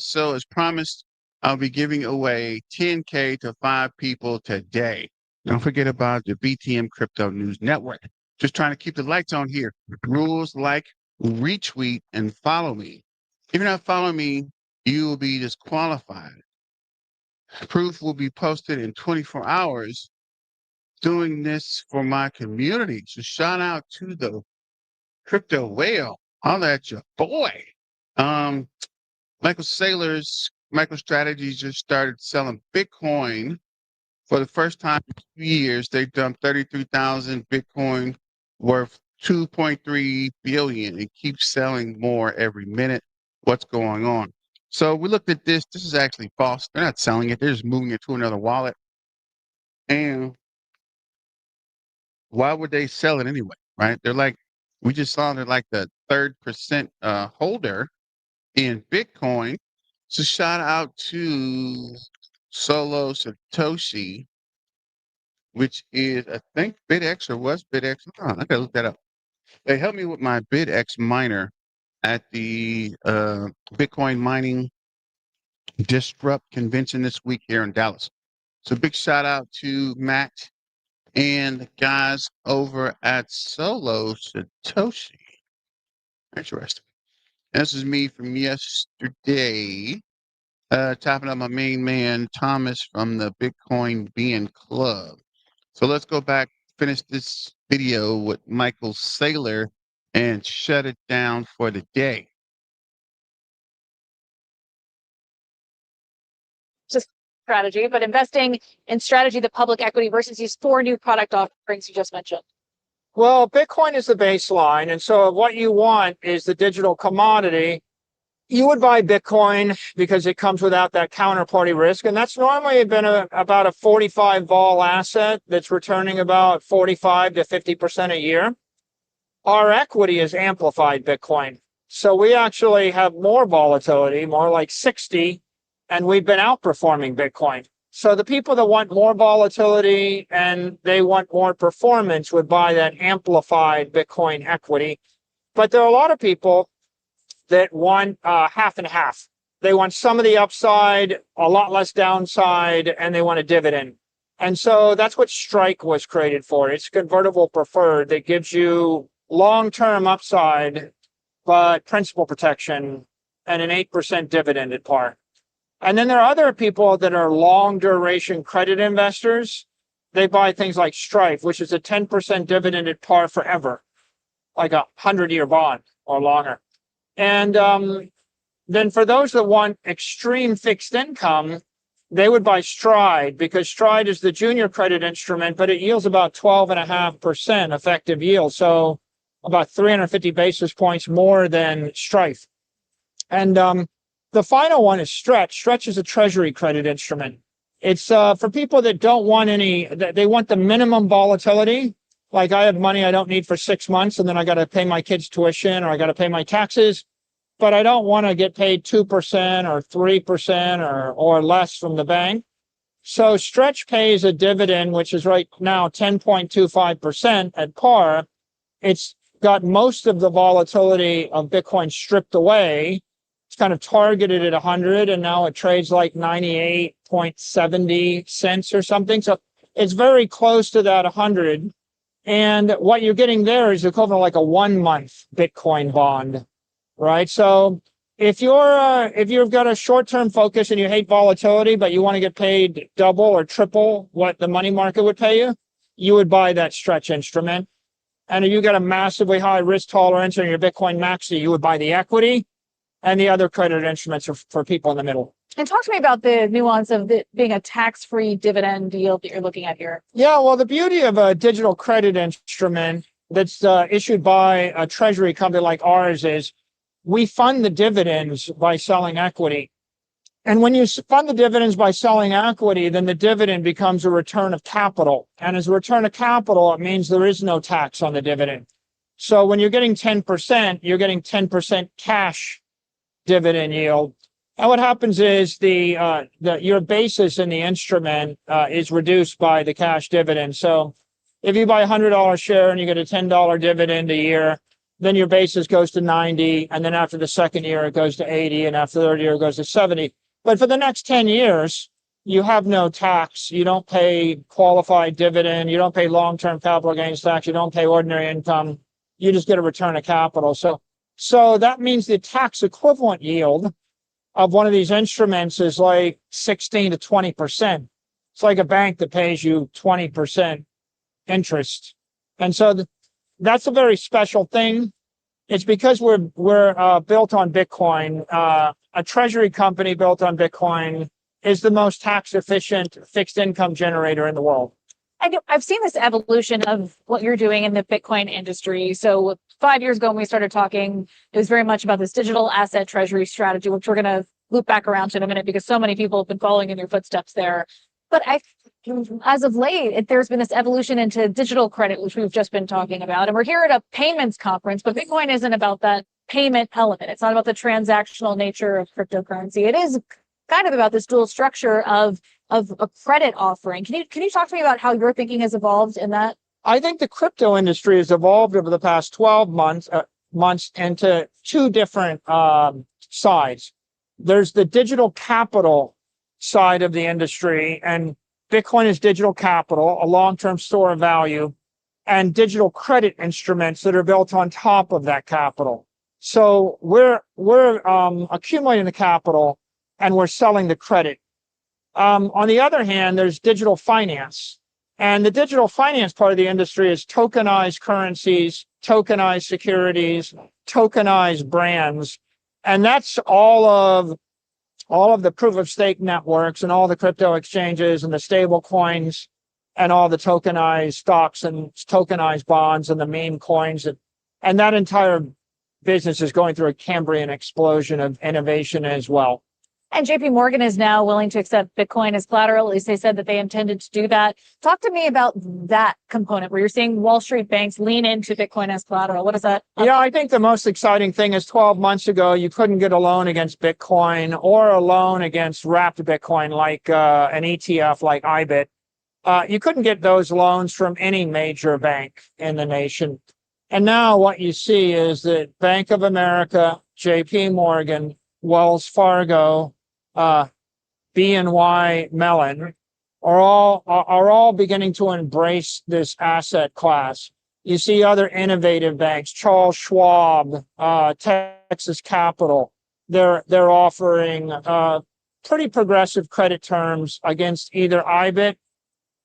So as promised, I'll be giving away 10K to 5 people today. Don't forget about the BTM Crypto News Network. Just trying to keep the lights on here. Rules like retweet and follow me. If you're not following me, you will be disqualified. Proof will be posted in 24 hours. Doing this for my community. So shout out to the crypto whale. Holla at your boy. Michael Saylor's MicroStrategy just started selling Bitcoin for the first time in 2 years. They dumped 33,000 Bitcoin worth 2.3 billion and keep selling more every minute. What's going on? So we looked at this. This is actually false. They're not selling it. They're just moving it to another wallet. And why would they sell it anyway? Right? They're like, we just saw they're like the 3rd% holder in Bitcoin. So shout out to Solo Satoshi, which is I think BitX or was BitX. Oh, I gotta look that up. They helped me with my BitX miner at the Bitcoin mining disrupt convention this week here in Dallas. So big shout out to Matt and the guys over at Solo Satoshi. Interesting. This is me from yesterday. Tapping up my main man, Thomas from the Bitcoin Being Club. So let's go back, finish this video with Michael Saylor and shut it down for the day. just strategy, but investing in strategy, the public equity versus these 4 new product offerings you just mentioned? Well, Bitcoin is the baseline. And so what you want is the digital commodity. You would buy Bitcoin because it comes without that counterparty risk. And that's normally been about a 45 vol asset that's returning about 45 to 50% a year. Our equity is amplified Bitcoin. So we actually have more volatility, more like 60, and we've been outperforming Bitcoin. So the people that want more volatility and they want more performance would buy that amplified Bitcoin equity. But there are a lot of people that want half and half. They want some of the upside, a lot less downside, and they want a dividend. And so that's what Strike was created for. It's convertible preferred that gives you long-term upside, but principal protection and an 8% dividend at par. And then there are other people that are long duration credit investors. They buy things like Strife, which is a 10% dividend at par forever, like a 100-year bond or longer. And then for those that want extreme fixed income, they would buy Stride, because Stride is the junior credit instrument, but it yields about 12.5% effective yield. So about 350 basis points more than Strife. And the final one is Stretch. Stretch is a treasury credit instrument. It's for people that don't want they want the minimum volatility. Like, I have money I don't need for 6 months, and then I got to pay my kids' tuition, or I got to pay my taxes, but I don't want to get paid 2% or 3% or less from the bank. So Stretch pays a dividend, which is right now 10.25% at par. It's got most of the volatility of Bitcoin stripped away. It's kind of targeted at 100, and now it trades like 98.70 cents or something. So it's very close to that 100. And what you're getting there is equivalent like a 1-month Bitcoin bond, right? So if you've got a short-term focus and you hate volatility, but you want to get paid double or triple what the money market would pay you, you would buy that Stretch instrument. And if you got a massively high risk tolerance and your Bitcoin maxi, you would buy the equity, and the other credit instruments are for people in the middle. And talk to me about the nuance of it being a tax-free dividend yield that you're looking at here. Yeah, well, the beauty of a digital credit instrument that's issued by a treasury company like ours is we fund the dividends by selling equity. And when you fund the dividends by selling equity, then the dividend becomes a return of capital. And as a return of capital, it means there is no tax on the dividend. So when you're getting 10%, you're getting 10% cash dividend yield. And what happens is your basis in the instrument is reduced by the cash dividend. So if you buy a $100 share and you get a $10 dividend a year, then your basis goes to 90. And then after the second year, it goes to 80. And after the third year, it goes to 70. But for the next 10 years, you have no tax. You don't pay qualified dividend. You don't pay long-term capital gains tax. You don't pay ordinary income. You just get a return of capital. So that means the tax equivalent yield of one of these instruments is like 16 to 20%. It's like a bank that pays you 20% interest. And so that's a very special thing. It's because we're built on Bitcoin. A treasury company built on Bitcoin is the most tax efficient fixed income generator in the world. I've seen this evolution of what you're doing in the Bitcoin industry. So 5 years ago when we started talking, it was very much about this digital asset treasury strategy, which we're going to loop back around to in a minute because so many people have been following in your footsteps there. But as of late, there's been this evolution into digital credit, which we've just been talking about. And we're here at a payments conference, but Bitcoin isn't about that payment element. It's not about the transactional nature of cryptocurrency. It is kind of about this dual structure of a credit offering. Can you talk to me about how your thinking has evolved in that? I think the crypto industry has evolved over the past 12 months into two different sides. There's the digital capital side of the industry, and Bitcoin is digital capital, a long-term store of value, and digital credit instruments that are built on top of that capital. So we're accumulating the capital and we're selling the credit. On the other hand, there's digital finance. And the digital finance part of the industry is tokenized currencies, tokenized securities, tokenized brands. And that's all of all of the proof of stake networks and all the crypto exchanges and the stable coins and all the tokenized stocks and tokenized bonds and the meme coins. And that entire business is going through a Cambrian explosion of innovation as well. And JP Morgan is now willing to accept Bitcoin as collateral. At least they said that they intended to do that. Talk to me about that component where you're seeing Wall Street banks lean into Bitcoin as collateral. What is that? Yeah, I think the most exciting thing is 12 months ago, you couldn't get a loan against Bitcoin or a loan against wrapped Bitcoin like an ETF like IBIT. You couldn't get those loans from any major bank in the nation. And now what you see is that Bank of America, JP Morgan, Wells Fargo, BNY Mellon are all beginning to embrace this asset class. You see other innovative banks, Charles Schwab, Texas Capital. They're offering pretty progressive credit terms against either IBIT,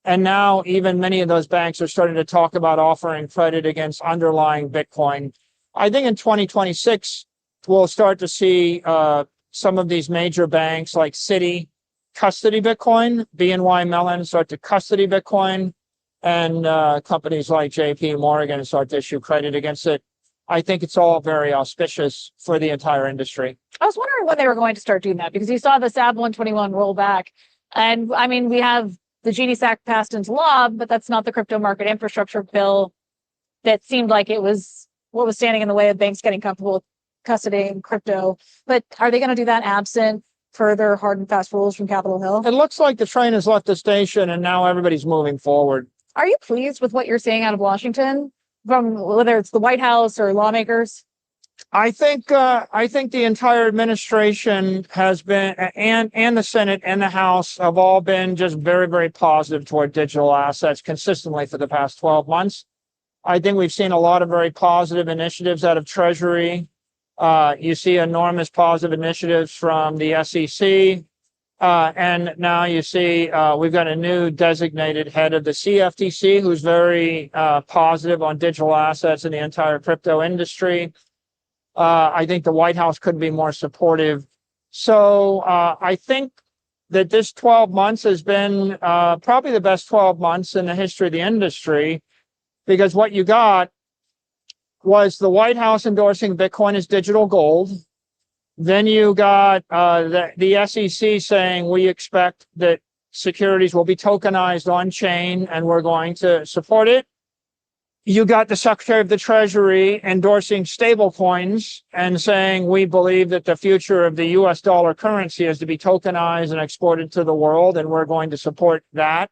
and now even many of those banks are starting to talk about offering credit against underlying Bitcoin. I think in 2026 we'll start to see some of these major banks like Citi custody Bitcoin, BNY Mellon start to custody Bitcoin, and companies like JP Morgan start to issue credit against it. I think it's all very auspicious for the entire industry. I was wondering when they were going to start doing that because you saw the SAB 121 roll back. And I mean, we have the Genie Act passed into law, but that's not the crypto market infrastructure bill that seemed like it was what was standing in the way of banks getting comfortable with custodying crypto. But are they going to do that absent further hard and fast rules from Capitol Hill? It looks like the train has left the station and now everybody's moving forward. Are you pleased with what you're seeing out of Washington, from whether it's the White House or lawmakers? I think the entire administration has been, and the Senate and the House have all been just very, very positive toward digital assets consistently for the past 12 months. I think we've seen a lot of very positive initiatives out of Treasury. You see enormous positive initiatives from the SEC. And now you see we've got a new designated head of the CFTC who's very positive on digital assets in the entire crypto industry. I think the White House could be more supportive. So I think that this 12 months has been probably the best 12 months in the history of the industry, because what you got was the White House endorsing Bitcoin as digital gold. Then you got the SEC saying we expect that securities will be tokenized on chain and we're going to support it. You got the Secretary of the Treasury endorsing stable coins and saying we believe that the future of the US dollar currency is to be tokenized and exported to the world, and we're going to support that.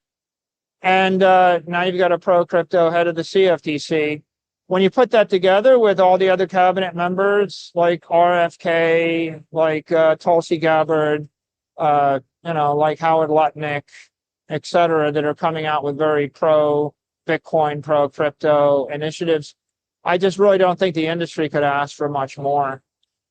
And now you've got a pro-crypto head of the CFTC. When you put that together with all the other cabinet members like RFK, like Tulsi Gabbard, like Howard Lutnick, et cetera, that are coming out with very pro-Bitcoin, pro-crypto initiatives, I just really don't think the industry could ask for much more.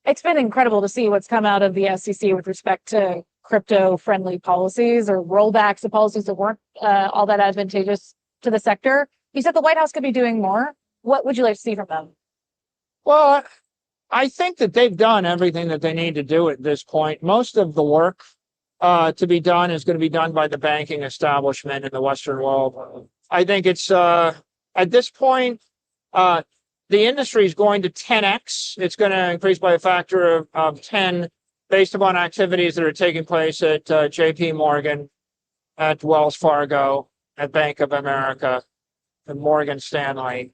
It's been incredible to see what's come out of the SEC with respect to crypto-friendly policies or rollbacks of policies that weren't all that advantageous to the sector. You said the White House could be doing more. What would you like to see from them? Well, I think that they've done everything that they need to do at this point. Most of the work to be done is going to be done by the banking establishment in the Western world. I think it's, at this point, the industry is going to 10x. It's going to increase by a factor of 10 based upon activities that are taking place at JP Morgan, at Wells Fargo, at Bank of America, at Morgan Stanley,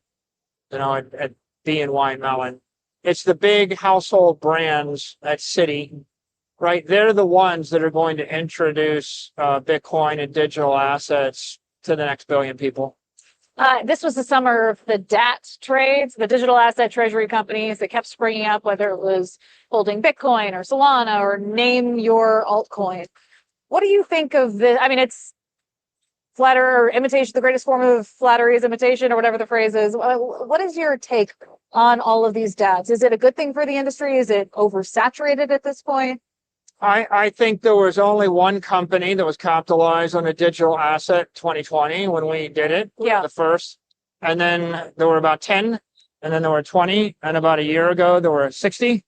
at BNY Mellon. It's the big household brands at Citi, right? They're the ones that are going to introduce Bitcoin and digital assets to the next billion people. This was the summer of the DAT trades, the digital asset treasury companies that kept springing up, whether it was holding Bitcoin or Solana or name your altcoin. What do you think of this? I mean, it's flattery or imitation, the greatest form of flattery is imitation, or whatever the phrase is. What is your take on all of these DATs? Is it a good thing for the industry? Is it oversaturated at this point? I think there was only one company that was capitalized on a digital asset 2020 when we did it. Yeah. The first. And then there were about 10, and then there were 20, and about a year ago there were 60.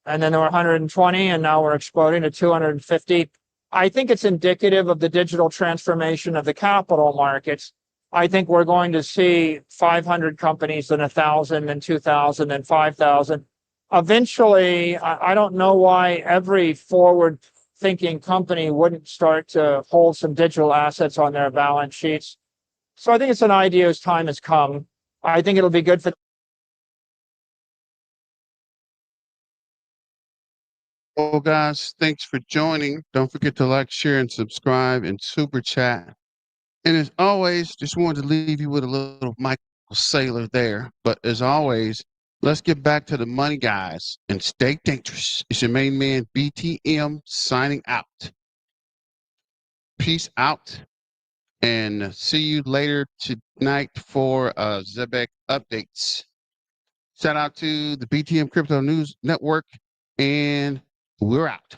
and then there were 120, and now we're exploding to 250. I think it's indicative of the digital transformation of the capital markets. I think we're going to see 500 companies, then 1,000, then 2,000, then 5,000. Eventually, I don't know why every forward-thinking company wouldn't start to hold some digital assets on their balance sheets. So I think it's an idea whose time has come. I think it'll be good for. Well, guys, thanks for joining. Don't forget to like, share, and subscribe and super chat. And as always, just wanted to leave you with a little Michael Saylor there. But as always, let's get back to the money, guys, and stay dangerous. It's your main man, BTM, signing out. Peace out, and see you later tonight for Zebek updates. Shout out to the BTM Crypto News Network, and we're out.